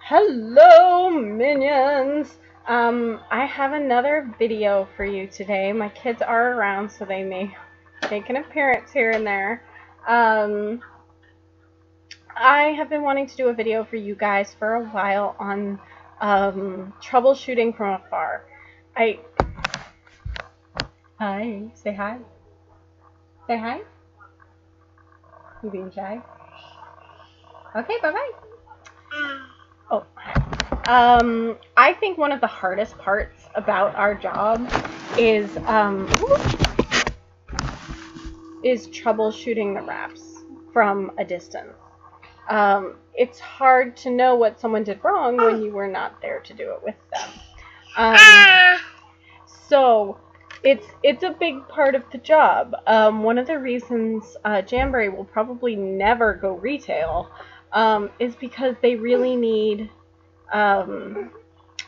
Hello, minions! I have another video for you today. My kids are around, so they may make an appearance here and there. I have been wanting to do a video for you guys for a while on troubleshooting from afar. Hi, say hi. Say hi. You being shy? Okay, bye-bye. Oh. I think one of the hardest parts about our job is troubleshooting the wraps from a distance. It's hard to know what someone did wrong when you were not there to do it with them. So it's a big part of the job. One of the reasons Jamboree will probably never go retail is because they really need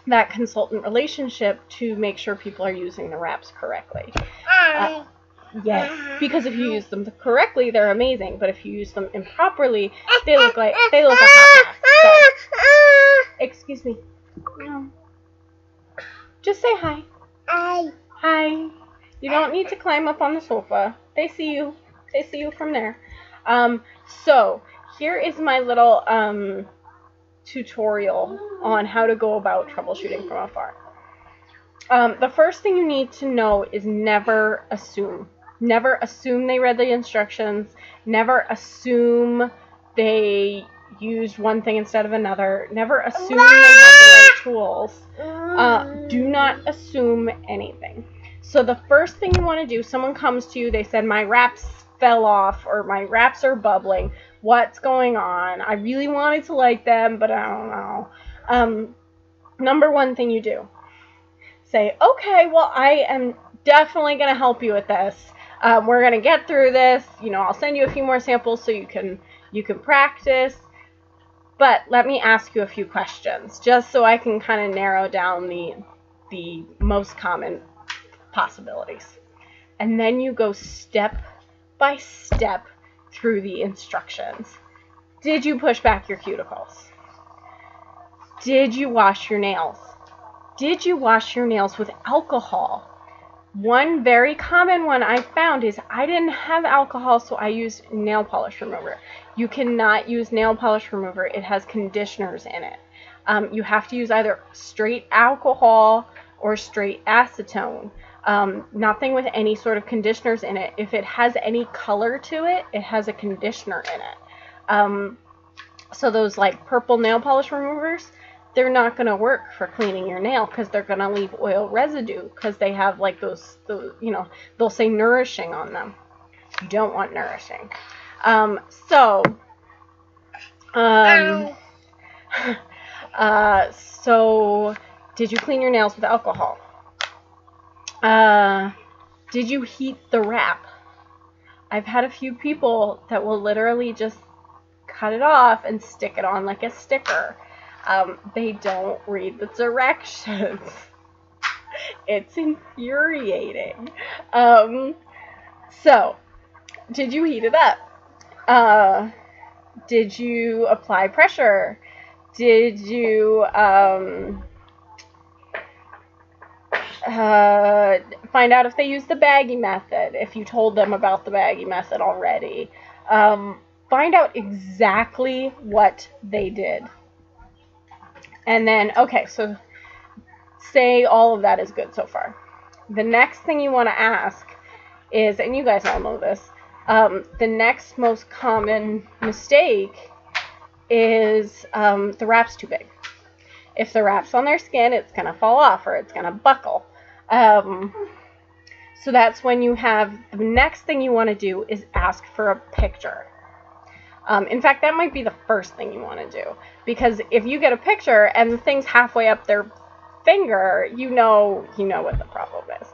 that consultant relationship to make sure people are using the wraps correctly. Yes, because if you use them correctly, they're amazing. But if you use them improperly, they look a hot mess. So, excuse me. No. Just say hi. Hi. Hi. You don't need to climb up on the sofa. They see you. They see you from there. So here is my little tutorial on how to go about troubleshooting from afar. The first thing you need to know is never assume. Never assume they read the instructions. Never assume they used one thing instead of another. Never assume they have the right tools. Do not assume anything. So the first thing you want to do, someone comes to you, they said, my wraps fell off or my wraps are bubbling. What's going on? I really wanted to like them, but I don't know. Number one thing you do, say, okay, well, I am definitely going to help you with this. We're going to get through this. You know, I'll send you a few more samples so you can practice. But let me ask you a few questions, just so I can kind of narrow down the most common possibilities. And then you go step by step through the instructions. Did you push back your cuticles? Did you wash your nails? Did you wash your nails with alcohol? One very common one I found is I didn't have alcohol, so I used nail polish remover. You cannot use nail polish remover. It has conditioners in it. You have to use either straight alcohol or straight acetone. Nothing with any sort of conditioners in it. If it has any color to it, it has a conditioner in it. So those like purple nail polish removers, they're not going to work for cleaning your nail because they're going to leave oil residue because they have like those, you know, they'll say nourishing on them. You don't want nourishing. So did you clean your nails with alcohol? Did you heat the wrap? I've had a few people that will literally just cut it off and stick it on like a sticker. They don't read the directions. It's infuriating. So, did you heat it up? Did you apply pressure? Did you find out if they use the baggy method, if you told them about the baggy method already? Find out exactly what they did. And then, okay, so say all of that is good so far. The next thing you want to ask is, and you guys all know this, the next most common mistake is the wrap's too big. If the wrap's on their skin, it's going to fall off or it's going to buckle. So that's when you have, the next thing you want to do is ask for a picture. In fact, that might be the first thing you want to do, because if you get a picture and the thing's halfway up their finger, you know what the problem is.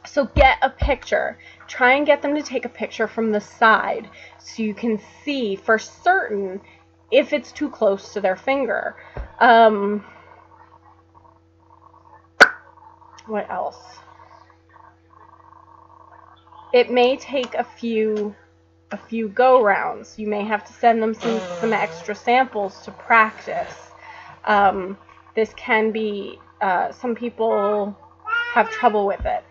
So get a picture. Try and get them to take a picture from the side so you can see for certain if it's too close to their finger. What else? It may take a few a few go-rounds. You may have to send them some extra samples to practice. This can be, some people have trouble with it.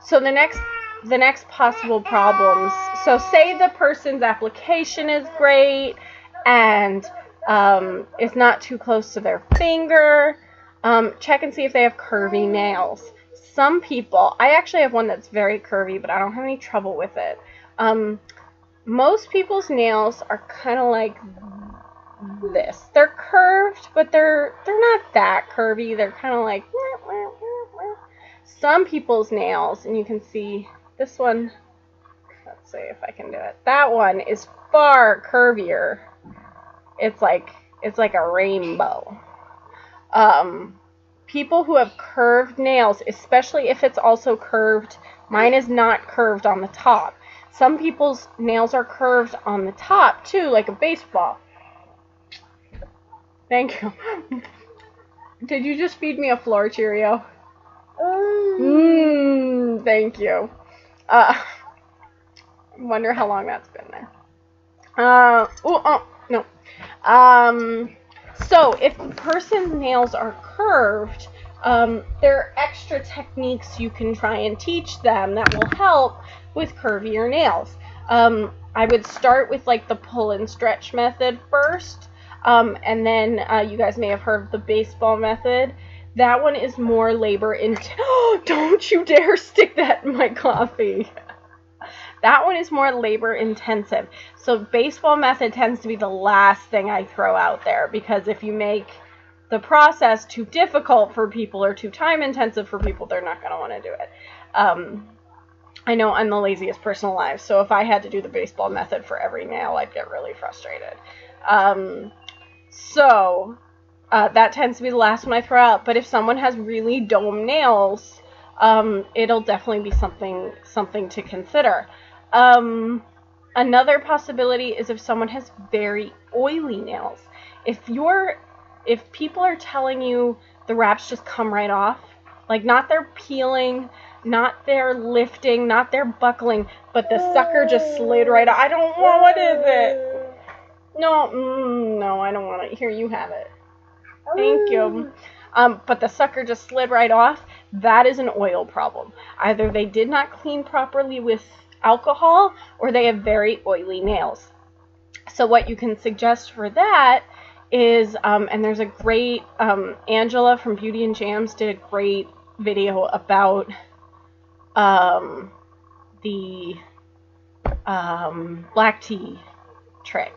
So the next possible problems, so say the person's application is great and it's not too close to their finger. Check and see if they have curvy nails. Some people, I actually have one that's very curvy, but I don't have any trouble with it. Most people's nails are kind of like this. They're curved, but they're not that curvy. They're kind of like, some people's nails, and you can see this one, let's see if I can do it. That one is far curvier. It's like a rainbow. People who have curved nails, especially if it's also curved, mine is not curved on the top. Some people's nails are curved on the top too, like a baseball. Thank you. Did you just feed me a floor Cheerio? Thank you. I wonder how long that's been there. No. So if the person's nails are curved, there are extra techniques you can try and teach them that will help with curvier nails. I would start with like the pull and stretch method first, and then you guys may have heard of the baseball method. That one is more labor intensive. Oh, don't you dare stick that in my coffee. That one is more labor intensive. So baseball method tends to be the last thing I throw out there, because if you make the process too difficult for people or too time intensive for people, they're not going to want to do it. I know I'm the laziest person alive, so if I had to do the baseball method for every nail, I'd get really frustrated. That tends to be the last one I throw out. But if someone has really dome nails, it'll definitely be something to consider. Another possibility is if someone has very oily nails. If people are telling you the wraps just come right off, like not they're peeling, not they're lifting, not they're buckling, but the sucker just slid right off. I don't want, what is it? No, I don't want it. Here, you have it. Thank you. But the sucker just slid right off. That is an oil problem. Either they did not clean properly with alcohol, or they have very oily nails. So what you can suggest for that is, and there's a great, Angela from Beauty and Jams did a great video about the black tea trick.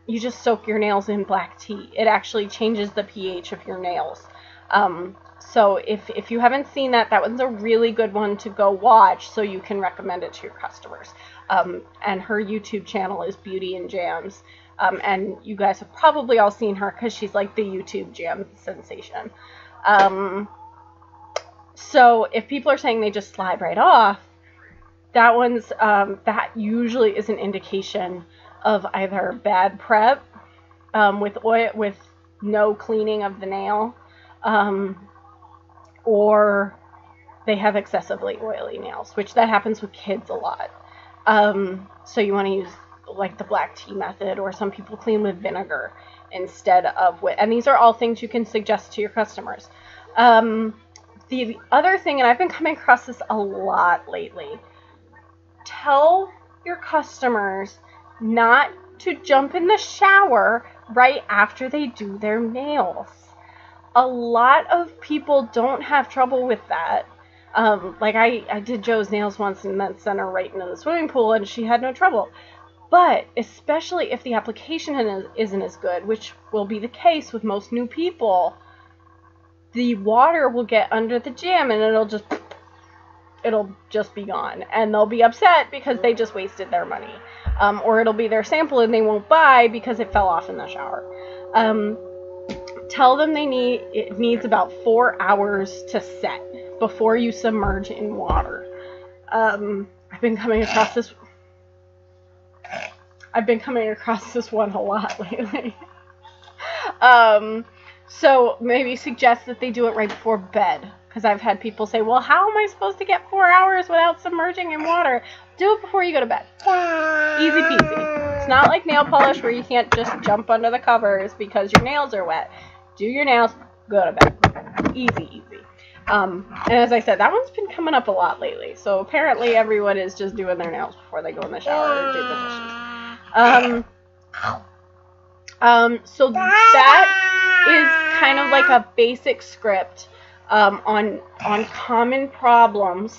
You just soak your nails in black tea. It actually changes the pH of your nails. So if you haven't seen that, that one's a really good one to go watch so you can recommend it to your customers. And her YouTube channel is Beauty and Jams. And you guys have probably all seen her because she's like the YouTube jam sensation. So if people are saying they just slide right off, that usually is an indication of either bad prep with oil, with no cleaning of the nail, or they have excessively oily nails, which that happens with kids a lot. So you want to use like the black tea method, or some people clean with vinegar instead of with, and these are all things you can suggest to your customers. The other thing, and I've been coming across this a lot lately, tell your customers not to jump in the shower right after they do their nails. A lot of people don't have trouble with that. Like I did Joe's nails once and then sent her right into the swimming pool and she had no trouble. But especially if the application isn't as good, which will be the case with most new people, the water will get under the jam and it'll just be gone. And they'll be upset because they just wasted their money. Or it'll be their sample and they won't buy because it fell off in the shower. Tell them it needs about 4 hours to set before you submerge in water. I've been coming across this one a lot lately. So maybe suggest that they do it right before bed, Because I've had people say, well, how am I supposed to get 4 hours without submerging in water? Do it before you go to bed. Easy peasy. It's not like nail polish where you can't just jump under the covers because your nails are wet. Do your nails, go to bed. Easy, easy. And as I said, that one's been coming up a lot lately. So apparently everyone is just doing their nails before they go in the shower or do the dishes. So that is kind of like a basic script on common problems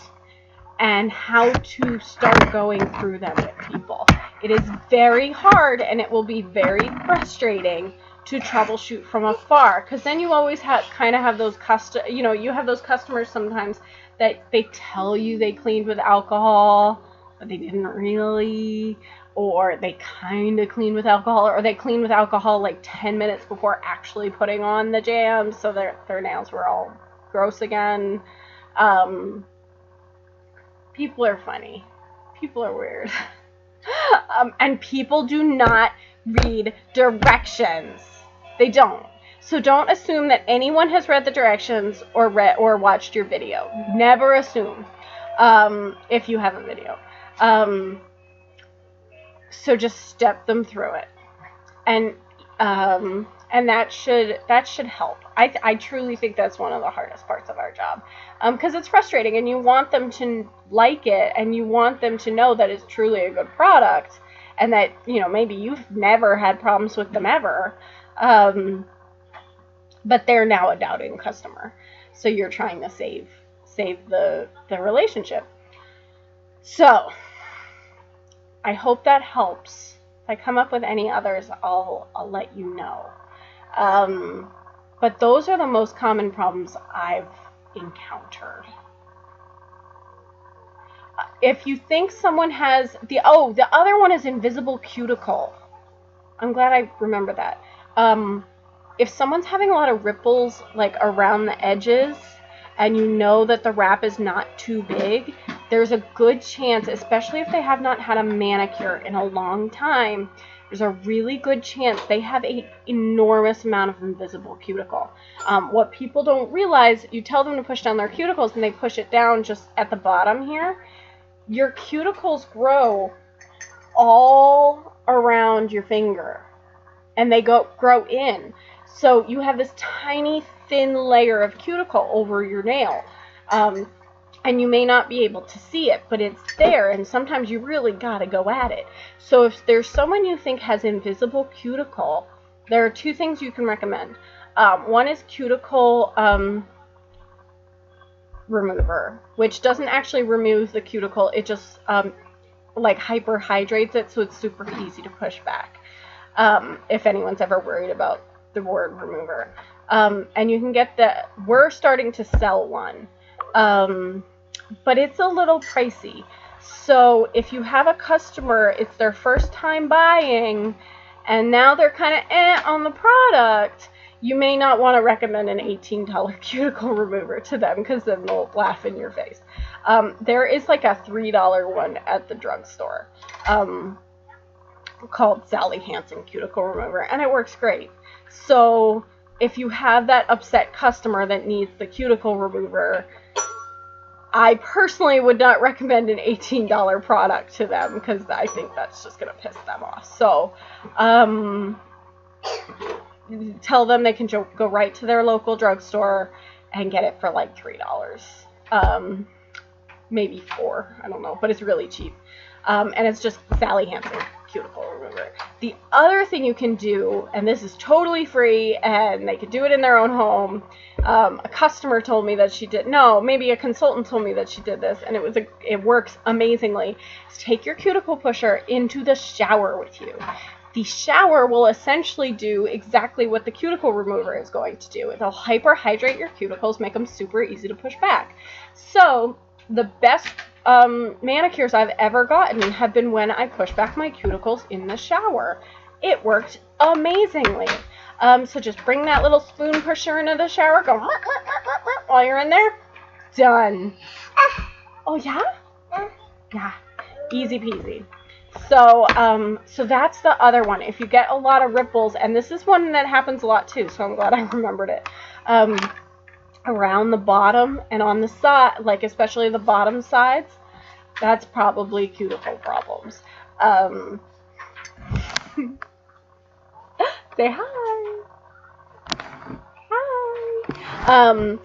and how to start going through them with people. It is very hard and it will be very frustrating to troubleshoot from afar, because then you always kind of have those you have those customers sometimes that they tell you they cleaned with alcohol, but they didn't really, or they kind of cleaned with alcohol, or they cleaned with alcohol like 10 minutes before actually putting on the jams, so their nails were all gross again. People are funny. People are weird. And people do not read directions. They don't. So don't assume that anyone has read the directions or watched your video. Never assume if you have a video. So just step them through it, and that should help. I truly think that's one of the hardest parts of our job, because it's frustrating, and you want them to like it, and you want them to know that it's truly a good product, and that maybe you've never had problems with them ever, but they're now a doubting customer, so you're trying to save the relationship. So I hope that helps. If I come up with any others, I'll let you know. But those are the most common problems I've encountered. If you think someone has the other one is invisible cuticle. I'm glad I remember that. If someone's having a lot of ripples like around the edges, and you know that the wrap is not too big, there's a good chance, especially if they have not had a manicure in a long time, there's a really good chance they have an enormous amount of invisible cuticle. What people don't realize, you tell them to push down their cuticles and they push it down just at the bottom here. Your cuticles grow all around your finger, and they grow in. So you have this tiny thin layer of cuticle over your nail. And you may not be able to see it, but it's there, and sometimes you really gotta go at it. So if there's someone you think has invisible cuticle, there are two things you can recommend. One is cuticle remover, which doesn't actually remove the cuticle, it just like hyperhydrates it, so it's super easy to push back. If anyone's ever worried about the word remover. And you can get we're starting to sell one. But it's a little pricey. So if you have a customer, it's their first time buying, and now they're kind of on the product, you may not want to recommend an $18 cuticle remover to them, because then they'll laugh in your face. There is like a $3 one at the drugstore called Sally Hansen Cuticle Remover, and it works great. So if you have that upset customer that needs the cuticle remover, I personally would not recommend an $18 product to them, because I think that's just going to piss them off. So, tell them they can go right to their local drugstore and get it for like $3. Maybe $4, I don't know, but it's really cheap. And it's just Sally Hansen Cuticle Remover. The other thing you can do, and this is totally free, and they could do it in their own home. A customer told me that she did. No, maybe a consultant told me that she did this, and it works amazingly. Is take your cuticle pusher into the shower with you. The shower will essentially do exactly what the cuticle remover is going to do. It'll hyperhydrate your cuticles, make them super easy to push back. So the best manicures I've ever gotten have been when I push back my cuticles in the shower. It worked amazingly. So just bring that little spoon pusher into the shower, go while you're in there, done. Oh yeah? Yeah, easy peasy. So, so that's the other one. If you get a lot of ripples, and this is one that happens a lot too, so I'm glad I remembered it. around the bottom and on the side, like especially the bottom sides, that's probably cuticle problems. Say hi. Hi.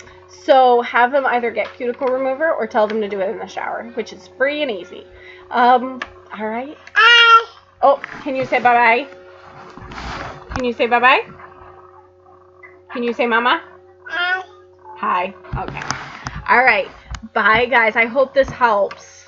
So have them either get cuticle remover or tell them to do it in the shower, which is free and easy. All right. Oh, can you say bye-bye? Can you say bye-bye? Can you say mama? Hi. Okay. All right. Bye, guys. I hope this helps.